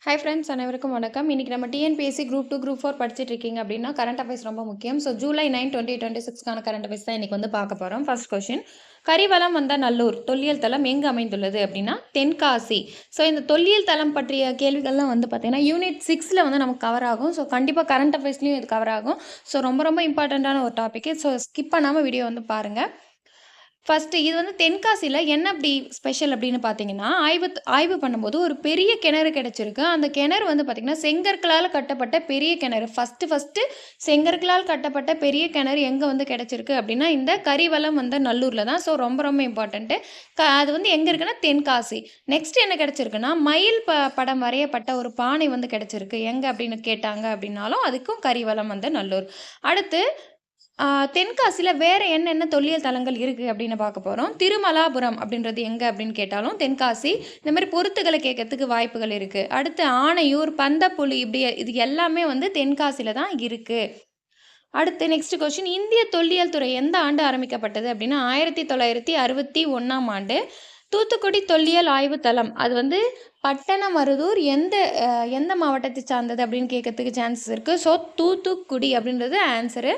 Hi friends, அனைவருக்கும் வணக்கம். இன்றைக்கி நம்ம டிஎன்பிஎஸ்சி குரூப் 2 குரூப் 4 படிச்சுட்டு இருக்கீங்க அப்படின்னா கரண்ட் அஃபேர்ஸ் ரொம்ப முக்கியம். ஸோ ஜூலை 9 2026க்கான கரண்ட் அஃபேர்ஸ் தான் இன்றைக்கி வந்து பார்க்க போகிறோம். ஃபர்ஸ்ட் கொஸ்டின், கரிவலம் வந்த நல்லூர் தொல்லியல் தளம் எங்கு அமைந்துள்ளது அப்படின்னா தென்காசி. ஸோ இந்த தொல்லியல் தளம் பற்றிய கேள்விகள்லாம் வந்து பார்த்தீங்கன்னா யூனிட் 6ல் வந்து நமக்கு கவர் ஆகும். ஸோ கண்டிப்பாக கரண்ட் அஃபேர்ஸ்லையும் இது கவர் ஆகும். ஸோ ரொம்ப இம்பார்ட்டண்ட்டான ஒரு டாபிக். ஸோ ஸ்கிப் பண்ணாமல் வீடியோ வந்து பாருங்கள். ஃபஸ்ட்டு இது வந்து தென்காசியில் என்ன அப்படி ஸ்பெஷல் அப்படின்னு பார்த்தீங்கன்னா, ஆய்வு பண்ணும்போது ஒரு பெரிய கிணறு கிடச்சிருக்கு. அந்த கிணறு வந்து பார்த்திங்கன்னா செங்கற்களால் கட்டப்பட்ட பெரிய கிணறு. ஃபஸ்ட்டு செங்கற்களால் கட்டப்பட்ட பெரிய கிணறு எங்கே வந்து கிடச்சிருக்கு அப்படின்னா இந்த கரிவலம் வந்த நல்லூரில் தான். ஸோ ரொம்ப இம்பார்ட்டண்ட்டு. அது வந்து எங்கே இருக்குன்னா தென்காசி. நெக்ஸ்ட் என்ன கிடச்சிருக்குன்னா மயில் படம் வரையப்பட்ட ஒரு பானை வந்து கிடச்சிருக்கு. எங்கே அப்படின்னு கேட்டாங்க அப்படின்னாலும் அதுக்கும் கரிவலம் வந்த நல்லூர். அடுத்து தென்காசியில் வேறு என்னென்ன தொல்லியல் தலங்கள் இருக்குது அப்படின்னு பார்க்க போகிறோம். திருமலாபுரம் அப்படின்றது எங்கே அப்படின்னு கேட்டாலும் தென்காசி. இந்த மாதிரி பொருத்துகளை கேட்கறதுக்கு வாய்ப்புகள் இருக்குது. அடுத்து ஆனையூர், பந்தப்புலி, இப்படி இது எல்லாமே வந்து தென்காசியில் தான் இருக்குது. அடுத்து நெக்ஸ்ட் கொஸ்டின், இந்திய தொல்லியல் துறை எந்த ஆண்டு ஆரம்பிக்கப்பட்டது அப்படின்னா 1961ஆம் ஆண்டு. தூத்துக்குடி தொல்லியல் ஆய்வு தளம் அது வந்து பட்டணமருதூர் எந்த மாவட்டத்தை சார்ந்தது அப்படின்னு கேட்கறதுக்கு சான்சஸ் இருக்குது. ஸோ தூத்துக்குடி அப்படின்றது ஆன்சரு.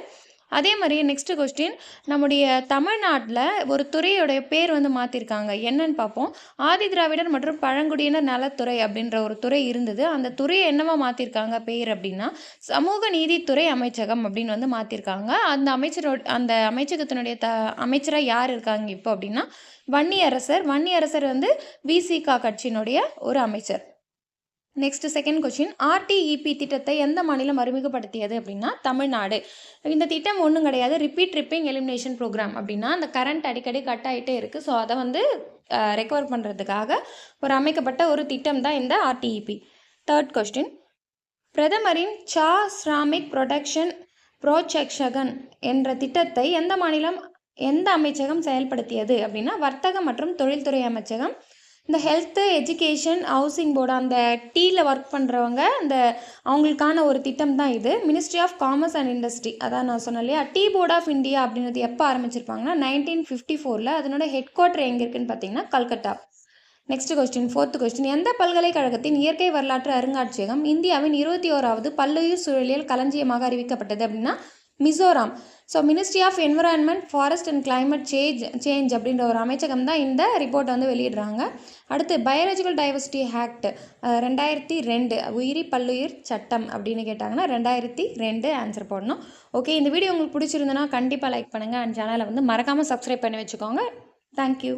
அதே மாதிரி நெக்ஸ்ட் கொஸ்டின், நம்முடைய தமிழ்நாட்டில் ஒரு துறையோடைய பேர் வந்து மாற்றிருக்காங்க. என்னன்னு பார்ப்போம். ஆதி திராவிடர் மற்றும் பழங்குடியினர் நலத்துறை அப்படின்ற ஒரு துறை இருந்தது. அந்த துறையை என்னவா மாற்றிருக்காங்க பேர் அப்படின்னா சமூக நீதித்துறை அமைச்சகம் அப்படின்னு வந்து மாற்றிருக்காங்க. அந்த அமைச்சகத்தினுடைய அமைச்சராக யார் இருக்காங்க இப்போ அப்படின்னா வன்னியரசர். வன்னியரசர் வந்து விசிகா கட்சியினுடைய ஒரு அமைச்சர். நெக்ஸ்ட் செகண்ட் கொஸ்டின், ஆர்டிஇபி திட்டத்தை எந்த மாநிலம் அறிமுகப்படுத்தியது அப்படின்னா தமிழ்நாடு. இந்த திட்டம் ஒன்றும் கிடையாது, ரிப்பீட் ட்ரிப்பிங் எலிமினேஷன் ப்ரோக்ராம். அப்படின்னா அந்த கரண்ட் அடிக்கடி கட் ஆகிட்டே இருக்குது. ஸோ அதை வந்து ரெக்கவர் பண்ணுறதுக்காக ஒரு அமைக்கப்பட்ட ஒரு திட்டம் தான் இந்த ஆர்டிஇபி. தேர்ட் கொஸ்டின், பிரதமரின் ஸ்ராமிக் ப்ரோச்செக்ஷகன் என்ற திட்டத்தை எந்த அமைச்சகம் செயல்படுத்தியது அப்படின்னா வர்த்தக மற்றும் தொழில்துறை அமைச்சகம். இந்த ஹெல்த்து, எஜுகேஷன், ஹவுசிங் போர்டு, அந்த டீயில் ஒர்க் பண்ணுறவங்க அவங்களுக்கான ஒரு திட்டம் தான் இது. Ministry of commerce and industry, அதான் நான் சொன்னேன் இல்லையா. டீ போர்ட் ஆஃப் இந்தியா அப்படின்றது எப்போ ஆரம்பிச்சிருப்பாங்கன்னா 1954. அதனோட ஹெட் குவார்ட்டர் எங்கே இருக்குன்னு பார்த்தீங்கன்னா Calcutta. Next question, fourth question, எந்த பல்கலைக்கழகத்தின் இயற்கை வரலாற்று அருங்காட்சியகம் இந்தியாவின் 21வது பல்லுயிர் சூழலியல் களஞ்சியமாக அறிவிக்கப்பட்டது அப்படின்னா Mizoram. So ministry of environment, forest and climate change அப்படின்ற ஒரு அமைச்சகம் தான் இந்த ரிப்போர்ட்டை வந்து வெளியிடுறாங்க. அடுத்து பயாலஜிக்கல் டைவர்சிட்டி ஆக்ட் 2002 உயிரி பல்லுயிர் சட்டம் அப்படின்னு கேட்டாங்கன்னா 2002 ஆன்சர் போடணும். ஓகே, இந்த வீடியோ உங்களுக்கு பிடிச்சிருந்தனா கண்டிப்பாக லைக் பண்ணுங்கள். அண்ட் சேனலை வந்து மறக்காமல் சப்ஸ்கிரைப் பண்ணி வச்சுக்கோங்க. தேங்க்யூ.